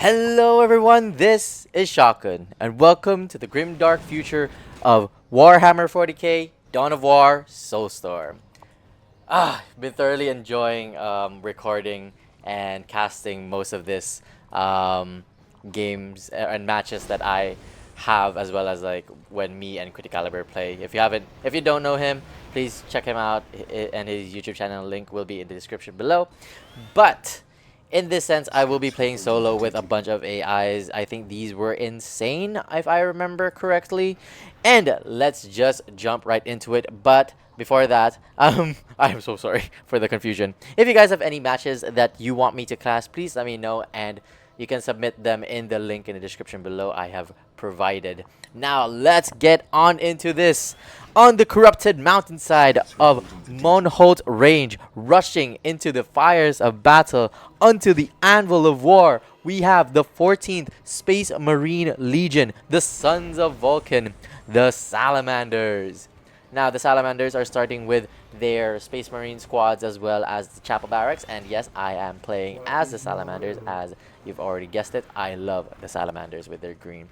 Hello everyone, this is Shotgun, and welcome to the grim dark future of Warhammer 40k, Dawn of War, Soulstorm. Been thoroughly enjoying recording and casting most of this um, games and matches that I have, as well as like when me and Criticaliber play. If you don't know him, please check him out, and his YouTube channel link will be in the description below. But in this sense, I will be playing solo with a bunch of AIs. I think these were insane, if I remember correctly. And let's just jump right into it. But before that, I'm so sorry for the confusion. If you guys have any matches that you want me to cast, please let me know, and you can submit them in the link in the description below I have provided. Now, let's get on into this. On the corrupted mountainside of Monholt Range, rushing into the fires of battle onto the anvil of war, we have the 14th Space Marine Legion, the Sons of Vulcan, the Salamanders. Now, the Salamanders are starting with their Space Marine squads as well as the Chapel Barracks. And yes, I am playing as the Salamanders, as you've already guessed it. I love the Salamanders with their green.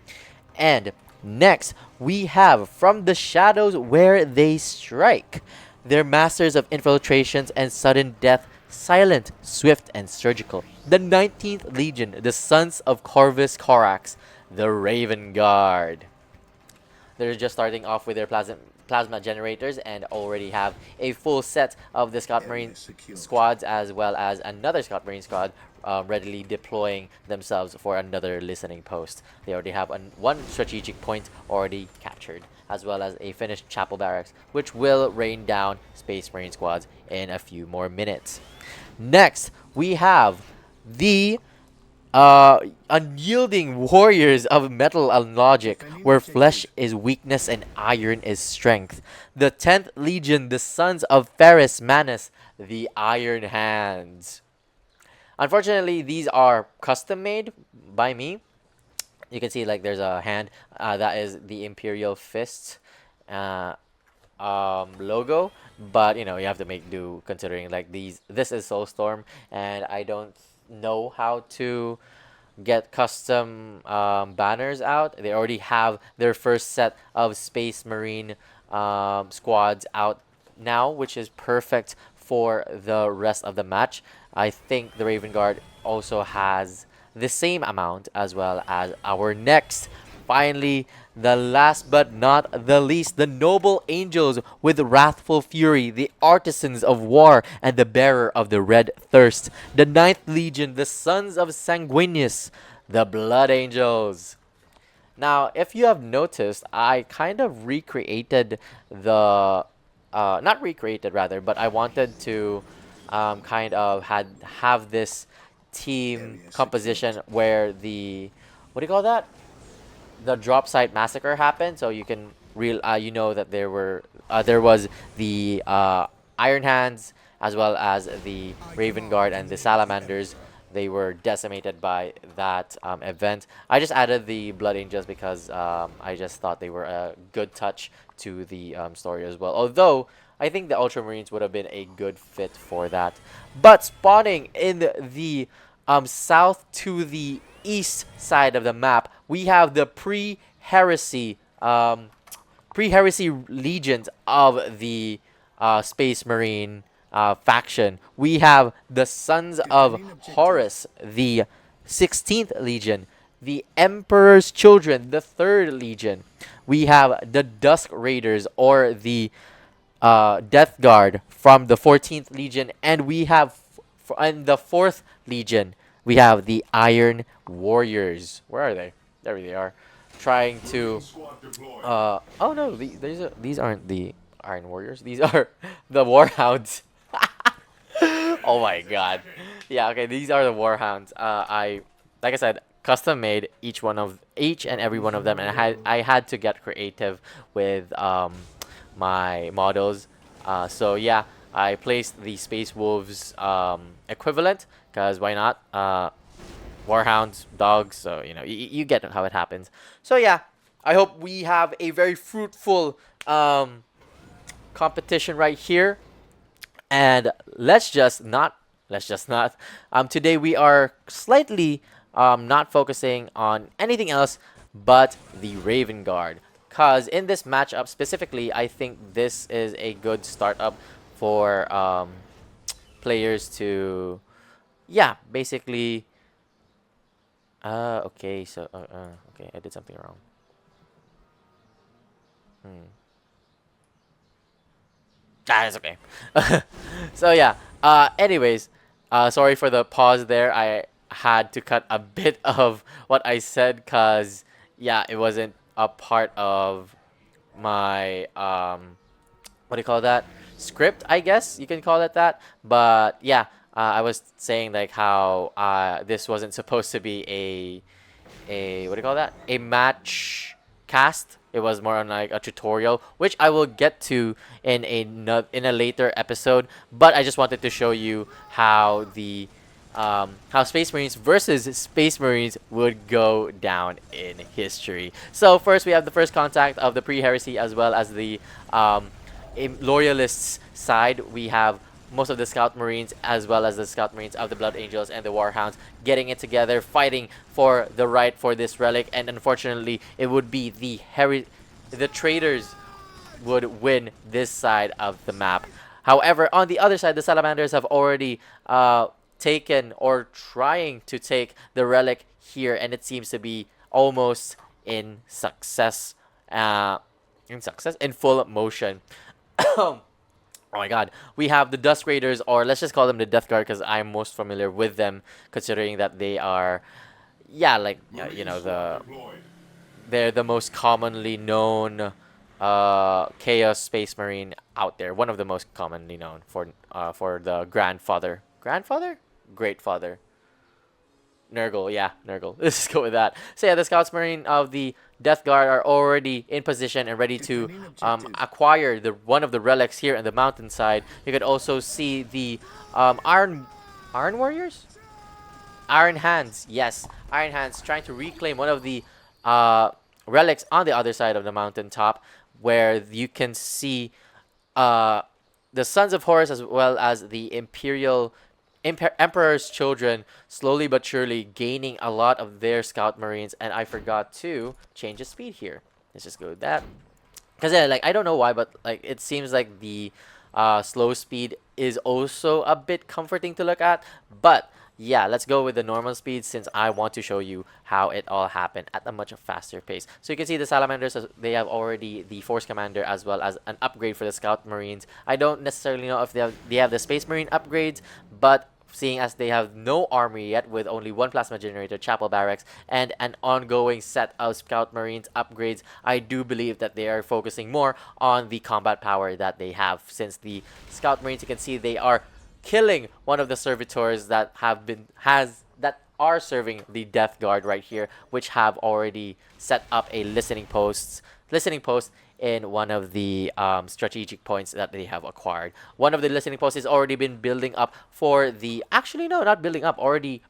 And next, we have From the Shadows Where They Strike. They're masters of infiltrations and sudden death, silent, swift, and surgical. The 19th Legion, the Sons of Corvus Corax, the Raven Guard. They're just starting off with their plasma generators and already have a full set of the Scott Marine squads, as well as another Scott Marine squad readily deploying themselves for another listening post. They already have one strategic point already captured, as well as a finished Chapel Barracks, which will rain down Space Marine squads in a few more minutes. Next, we have the unyielding warriors of metal and logic, where flesh is weakness and iron is strength. The 10th Legion, the Sons of Ferris Manus, the Iron Hands. Unfortunately, these are custom made by me. You can see like there's a hand that is the Imperial Fist logo, but you know you have to make do considering like this is Soulstorm, and I don't know how to get custom banners out. They already have their first set of Space Marine squads out now, which is perfect for the rest of the match. I think the Raven Guard also has the same amount, as well as our next. Finally, the last but not the least, the Noble Angels with Wrathful Fury, the Artisans of War, and the Bearer of the Red Thirst. The 9th Legion, the Sons of Sanguinius, the Blood Angels. Now, if you have noticed, I kind of recreated the... not recreated, rather, but I wanted to kind of have this team composition where the... What do you call that? The drop site massacre happened, so you can you know that there was the Iron Hands, as well as the Raven Guard and the Salamanders. They were decimated by that event. I just added the Blood Angels because I just thought they were a good touch to the story as well. Although I think the Ultramarines would have been a good fit for that. But spawning in the south to the east side of the map, we have the pre-heresy legions of the Space Marine faction. We have the Sons of Horus, the 16th Legion, the Emperor's Children, the 3rd Legion. We have the Dusk Raiders, or the Death Guard, from the 14th Legion, and we have in the 4th Legion we have the Iron Warriors. Where are they? There they are. Trying to oh no, these aren't the Iron Warriors. These are the Warhounds. Oh my god. Yeah, okay, these are the Warhounds. I like I said, custom made each and every one of them, and I had to get creative with my models. So yeah, I placed the Space Wolves equivalent, because why not? Warhounds, dogs, so you know, you get how it happens. So yeah, I hope we have a very fruitful competition right here. And let's just not today we are slightly not focusing on anything else but the Raven Guard. Cause in this matchup specifically, I think this is a good startup for players to, yeah, basically. Okay, so okay, I did something wrong. Hmm. Ah, it's okay. So yeah. Anyways, sorry for the pause there. I had to cut a bit of what I said, cause yeah, it wasn't a part of my what do you call that? Script, I guess you can call it that. But yeah, I was saying like how this wasn't supposed to be a what do you call that? A match cast. It was more on like a tutorial, which I will get to in in a later episode. But I just wanted to show you how Space Marines versus Space Marines would go down in history. So first, we have the first contact of the pre-heresy as well as the loyalists side. We have most of the Scout Marines as well as the Scout Marines of the Blood Angels and the Warhounds getting it together, fighting for the right for this relic. And unfortunately, it would be the traitors would win this side of the map. However, on the other side, the Salamanders have already taken or trying to take the relic here, and it seems to be almost in success. In full motion. Oh my god. We have the Dusk Raiders, or let's just call them the Death Guard because I'm most familiar with them, considering that they are, yeah, like, they're the most commonly known Chaos Space Marine out there. One of the most commonly known for the Grandfather. Grandfather? Great Father. Nurgle, yeah, Nurgle. Let's just go with that. So yeah, the Scouts Marine of the Death Guard are already in position and ready to acquire the one of the relics here in the mountainside. You could also see the Iron Warriors? Iron Hands, yes. Iron Hands trying to reclaim one of the relics on the other side of the mountaintop, where you can see uh, the Sons of Horus as well as the Emperor's children slowly but surely gaining a lot of their Scout Marines. And I forgot to change the speed here. Let's just go with that. Because yeah, like I don't know why, but like it seems like the slow speed is also a bit comforting to look at. But yeah, let's go with the normal speed since I want to show you how it all happened at a much faster pace. So you can see the Salamanders, they have already the Force Commander as well as an upgrade for the Scout Marines. I don't necessarily know if they have the Space Marine upgrades, but seeing as they have no army yet with only one plasma generator, chapel barracks, and an ongoing set of Scout Marines upgrades, I do believe that they are focusing more on the combat power that they have, since the Scout Marines, you can see they are killing one of the servitors that are serving the Death Guard right here, which have already set up a listening post in one of the strategic points that they have acquired. One of the listening posts has already been building up for the, actually no, not building up, already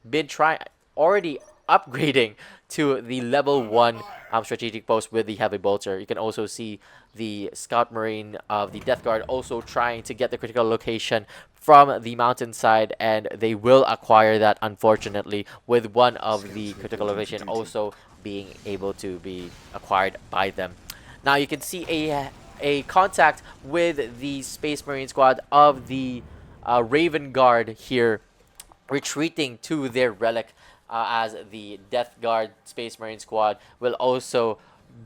upgrading to the level 1 strategic post with the heavy bolter. You can also see the Scout Marine of the Death Guard also trying to get the critical location from the mountainside, and they will acquire that, unfortunately, with one of the critical location also being able to be acquired by them. Now you can see a contact with the Space Marine squad of the Raven Guard here, retreating to their relic, as the Death Guard Space Marine squad will also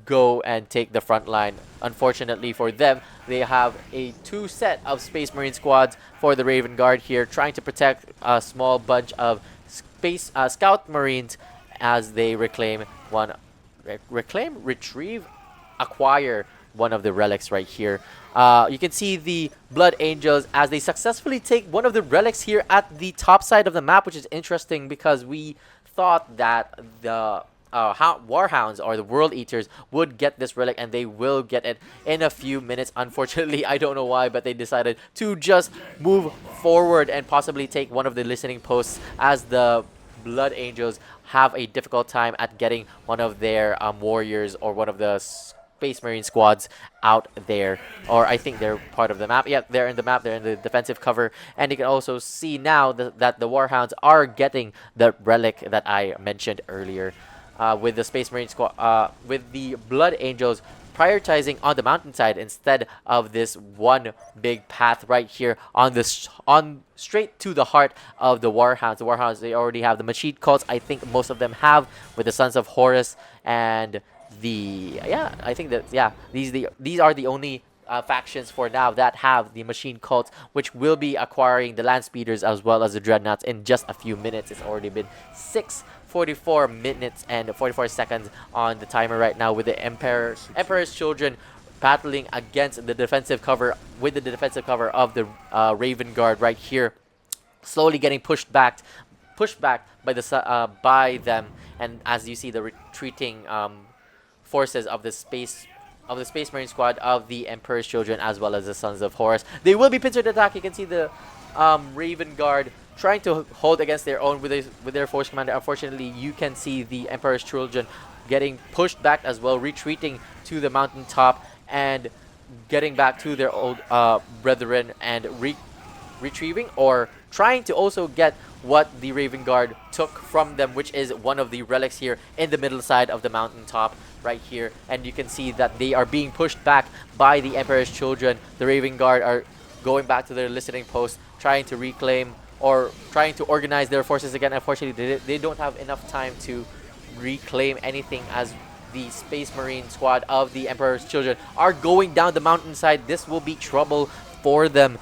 go and take the front line. Unfortunately for them, they have a two set of Space Marine squads for the Raven Guard here, trying to protect a small bunch of Scout Marines as they retrieve, acquire one of the relics right here. You can see the Blood Angels as they successfully take one of the relics here at the top side of the map, which is interesting because we thought that the Warhounds or the World Eaters would get this relic, and they will get it in a few minutes. Unfortunately, I don't know why, but they decided to just move forward and possibly take one of the listening posts, as the Blood Angels have a difficult time at getting one of their warriors or one of the Space Marine squads out there, or I think they're part of the map. Yeah, they're in the map. They're in the defensive cover, and you can also see now that the Warhounds are getting the relic that I mentioned earlier, with the Space Marine squad, with the Blood Angels prioritizing on the mountainside instead of this one big path right here on this on straight to the heart of the Warhounds. The Warhounds, they already have the machine cults. I think most of them have, with the Sons of Horus and the I think that these are the only factions for now that have the machine cults, which will be acquiring the land speeders as well as the dreadnoughts in just a few minutes. It's already been 6:44 minutes and 44 seconds on the timer right now, with the Emperor's Children battling against the defensive cover, with the defensive cover of the Raven Guard right here, slowly getting pushed back by by them. And as you see, the retreating forces of the Space Marine squad of the Emperor's Children as well as the Sons of Horus. They will be pincered attack. You can see the Raven Guard trying to hold against their own with their force commander. Unfortunately, you can see the Emperor's Children getting pushed back as well, retreating to the mountaintop and getting back to their old brethren and retrieving or trying to also get what the Raven Guard took from them, which is one of the relics here in the middle side of the mountaintop right here. And you can see that they are being pushed back by the Emperor's Children. The Raven Guard are going back to their listening post, trying to reclaim or trying to organize their forces again. Unfortunately, they don't have enough time to reclaim anything, as the Space Marine squad of the Emperor's Children are going down the mountainside. This will be trouble for them.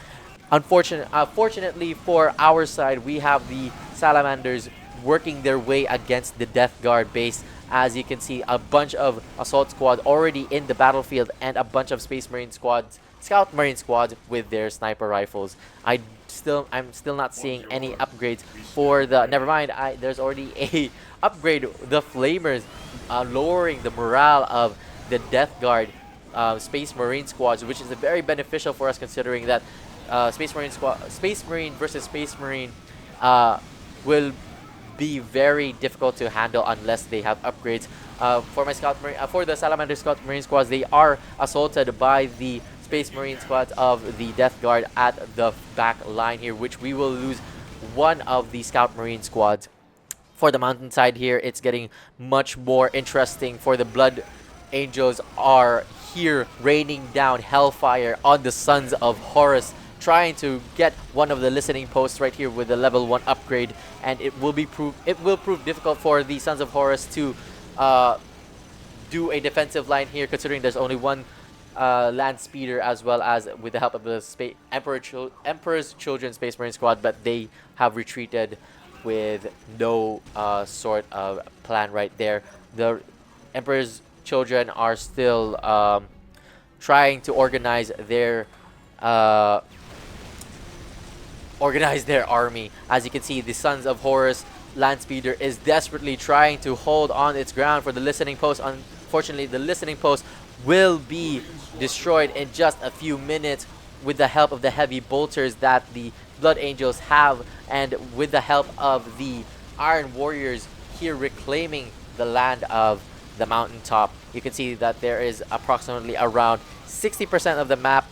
Fortunately for our side, we have the Salamanders working their way against the Death Guard base. As you can see, a bunch of assault squads already in the battlefield and a bunch of Space Marine squads, Scout Marine squads with their sniper rifles. I'm still not seeing any upgrades for the. Never mind. There's already a upgrade. The Flamers, lowering the morale of the Death Guard Space Marine squads, which is very beneficial for us, considering that Space Marine versus Space Marine will be very difficult to handle unless they have upgrades. For the Salamander Scout Marine squads, they are assaulted by the Space Marine squads of the Death Guard at the back line here, which we will lose one of the Scout Marine squads. For the mountainside here, it's getting much more interesting, for the Blood Angels are here raining down hellfire on the Sons of Horus, trying to get one of the listening posts right here with the level 1 upgrade, and it will prove difficult for the Sons of Horus to do a defensive line here, considering there's only one land speeder, as well as with the help of the Emperor's Children Space Marine squad, but they have retreated with no sort of plan right there. The Emperor's Children are still trying to organize their army. As you can see, the Sons of Horus land speeder is desperately trying to hold on its ground for the listening post. Unfortunately, the listening post will be destroyed in just a few minutes with the help of the heavy bolters that the Blood Angels have, and with the help of the Iron Warriors here reclaiming the land of the mountaintop. You can see that there is approximately around 60% of the map,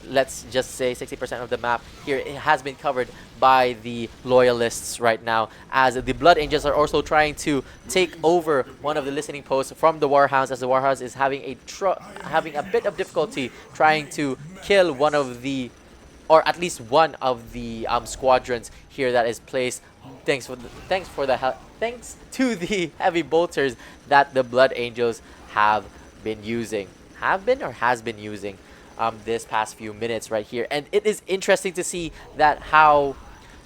let's just say 60% of the map here, it has been covered by the Loyalists right now, as the Blood Angels are also trying to take over one of the listening posts from the Warhounds, as the Warhounds is having a bit of difficulty trying to kill one of the, or at least one of the squadrons here that is placed. Thanks to the heavy bolters that the Blood Angels have been using. Has been using this past few minutes right here. And it is interesting to see that how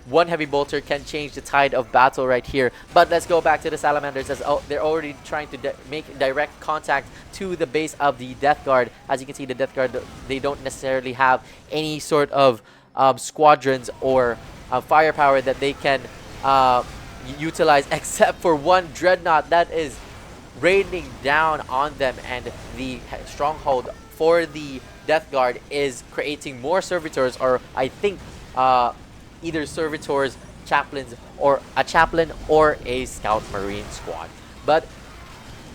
one heavy bolter can change the tide of battle right here. But let's go back to the Salamanders, as they're already trying to make direct contact to the base of the Death Guard. As you can see, the Death Guard, they don't necessarily have any sort of squadrons or firepower that they can utilize, except for one dreadnought that is raining down on them, and the stronghold for the Death Guard is creating more servitors, or I think either servitors, chaplains, or a chaplain or a Scout Marine squad. But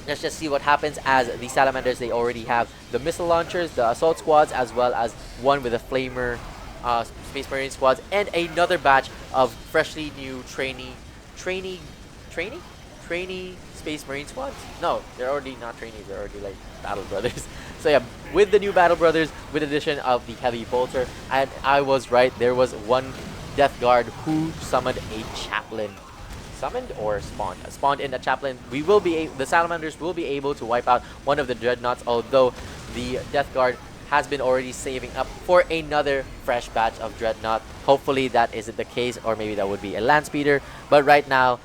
Let's just see what happens as the Salamanders, they already have the missile launchers, the assault squads, as well as one with a flamer Space Marine squads, and another batch of freshly new trainee, trainee? Trainee Space Marine squads? No, they're already not trainees, they're already like Battle Brothers. So yeah, with the new Battle Brothers, with addition of the Heavy Bolter, and I was right, there was one Death Guard who summoned a Chaplain. Summoned or spawned? Spawned in a chaplain. The Salamanders will be able to wipe out one of the dreadnoughts, although the Death Guard has been already saving up for another fresh batch of dreadnought. Hopefully that isn't the case, or maybe that would be a land speeder. But right now,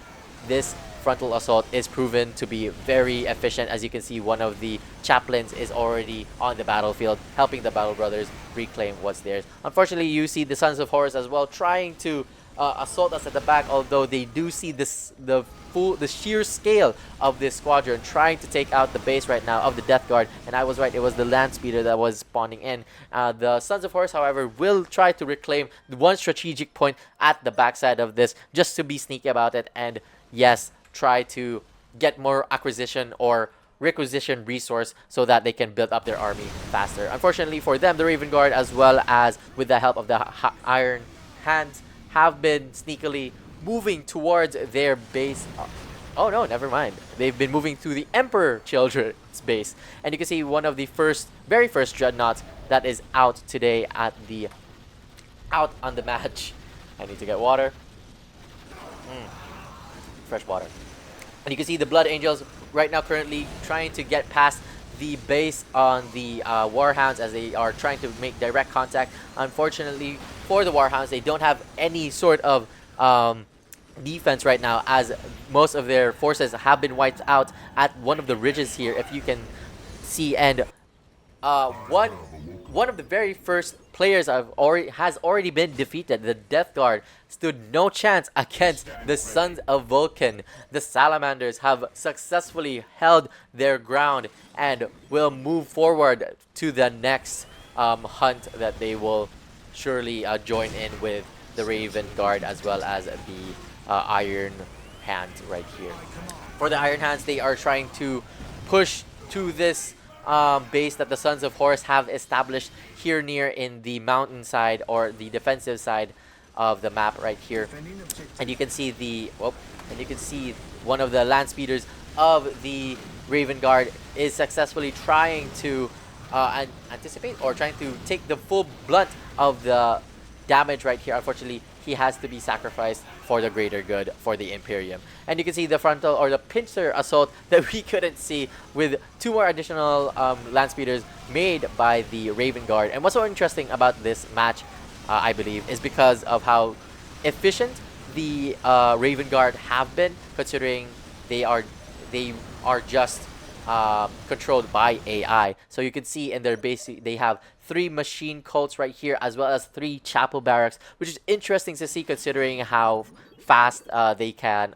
this frontal assault is proven to be very efficient. As you can see, one of the chaplains is already on the battlefield, helping the Battle Brothers reclaim what's theirs. Unfortunately, you see the Sons of Horus as well trying to assault us at the back, although they do see the sheer scale of this squadron trying to take out the base right now of the Death Guard. And I was right, it was the land speeder that was spawning in. The Sons of Horus, however, will try to reclaim the one strategic point at the backside of this, just to be sneaky about it, and yes, try to get more acquisition or requisition resource so that they can build up their army faster. Unfortunately for them, the Raven Guard, as well as with the help of the Iron Hands, have been sneakily moving towards their base. Oh no, never mind. They've been moving to the Emperor Children's base. And you can see one of the very first dreadnoughts that is out today out on the match. I need to get water. Fresh water. And you can see the Blood Angels right now currently trying to get past the base on the Warhounds, as they are trying to make direct contact. Unfortunately for the Warhounds, they don't have any sort of defense right now, as most of their forces have been wiped out at one of the ridges here, if you can see. And one of the very first players has already been defeated. The Death Guard stood no chance against the Sons of Vulcan. The Salamanders have successfully held their ground and will move forward to the next hunt that they will surely join in with the Raven Guard, as well as the Iron Hands right here. For the Iron Hands, they are trying to push to this base that the Sons of Horus have established here near in the mountainside, or the defensive side of the map right here. And you can see one of the land speeders of the Raven Guard is successfully trying to anticipate, or trying to take the full blunt of the damage right here. Unfortunately, he has to be sacrificed for the greater good, for the Imperium. And you can see the frontal or the pincer assault that we couldn't see, with 2 more additional land speeders made by the Raven Guard. And what's so interesting about this match, I believe, is because of how efficient the Raven Guard have been, considering they are just controlled by AI. So you can see in their base, they have 3 machine cults right here, as well as 3 chapel barracks, which is interesting to see considering how fast they can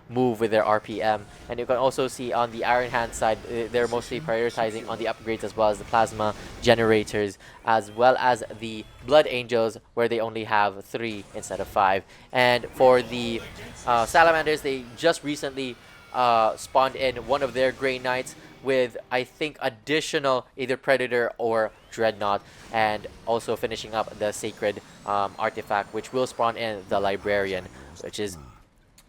move with their RPM. And you can also see on the Iron Hand side, they're mostly prioritizing on the upgrades, as well as the plasma generators, as well as the Blood Angels, where they only have 3 instead of 5. And for the Salamanders, they just recently spawned in one of their Grey Knights with, I think, additional either Predator or Dreadnought, and also finishing up the Sacred Artifact, which will spawn in the Librarian, which is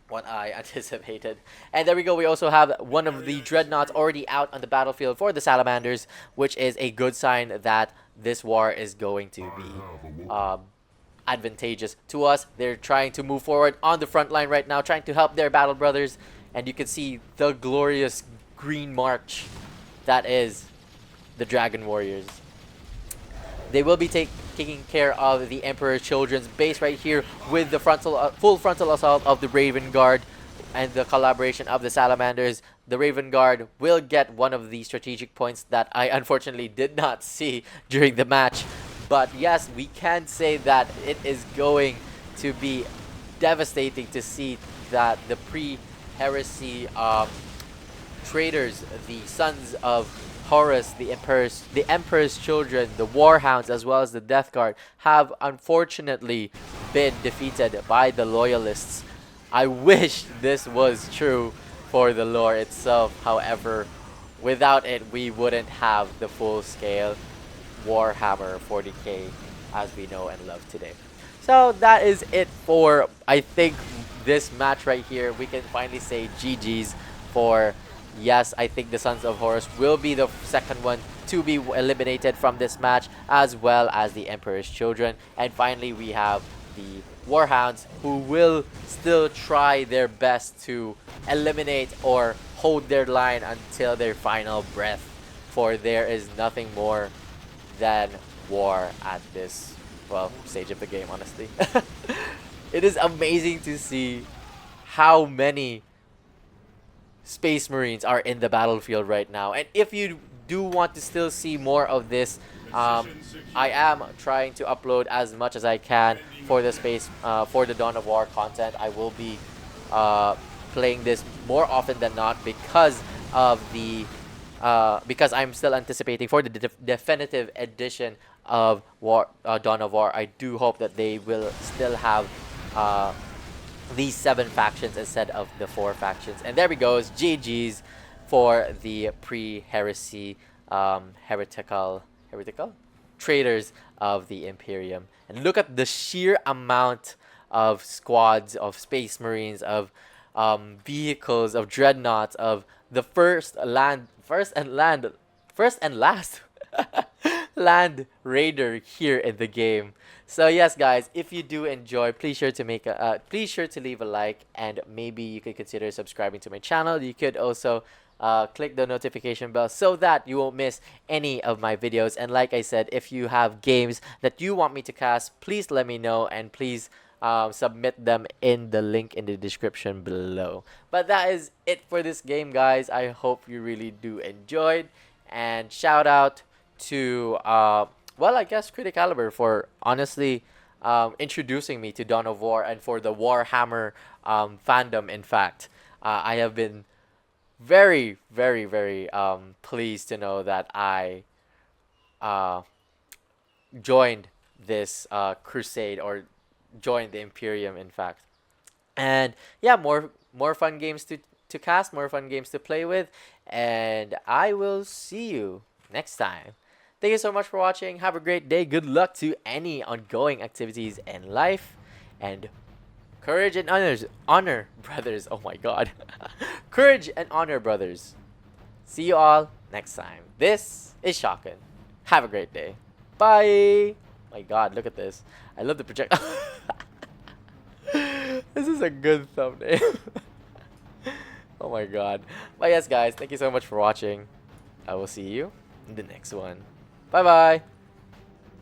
what I anticipated. And there we go, we also have one of the Dreadnoughts already out on the battlefield for the Salamanders, which is a good sign that this war is going to be advantageous to us. They're trying to move forward on the front line right now, trying to help their battle brothers. And you can see the glorious green march that is the Dragon Warriors. They will be taking care of the Emperor's Children's base right here, with the full frontal assault of the Raven Guard and the collaboration of the Salamanders. The Raven Guard will get one of the strategic points that I unfortunately did not see during the match. But yes, we can say that it is going to be devastating to see that the pre-heresy traitors, the Sons of Horus, the Emperor's Children, the Warhounds, as well as the Death Guard, have unfortunately been defeated by the Loyalists. I wish this was true for the lore itself. However, without it, we wouldn't have the full scale Warhammer 40k as we know and love today. So that is it for, I think, this match right here. We can finally say GG's for, yes, I think the Sons of Horus will be the second one to be eliminated from this match, as well as the Emperor's Children. And finally, we have the Warhounds, who will still try their best to eliminate or hold their line until their final breath, for there is nothing more than war at this, well, stage of the game, honestly. It is amazing to see how many Space Marines are in the battlefield right now. And if you do want to still see more of this, I am trying to upload as much as I can for the for the Dawn of War content. I will be playing this more often than not because of the because I'm still anticipating for the definitive edition of Dawn of War. I do hope that they will still have these 7 factions instead of the 4 factions. And there we go, GG's for the pre-heresy heretical traitors of the Imperium. And look at the sheer amount of squads, of Space Marines, of vehicles, of dreadnoughts, of the first and last land raider here in the game. So yes, guys, if you do enjoy, please sure to leave a like, and maybe you could consider subscribing to my channel. You could also click the notification bell so that you won't miss any of my videos. And like I said, if you have games that you want me to cast, please let me know, and please submit them in the link in the description below. But that is it for this game, guys. I hope you really do enjoyed, and shout out to well, I guess Criticaliber for honestly introducing me to Dawn of War and for the Warhammer fandom. In fact, I have been very, very, very pleased to know that I joined this crusade, or joined the Imperium, in fact. And yeah, more fun games to cast, more fun games to play with, and I will see you next time. Thank you so much for watching. Have a great day. Good luck to any ongoing activities in life, and courage and honor, brothers. Oh my god. Courage and honor, brothers. See you all next time. This is Shotgun. Have a great day. Bye. My god, look at this. I love the project. This is a good thumbnail. Oh my god. But yes, guys, thank you so much for watching. I will see you in the next one. Bye bye.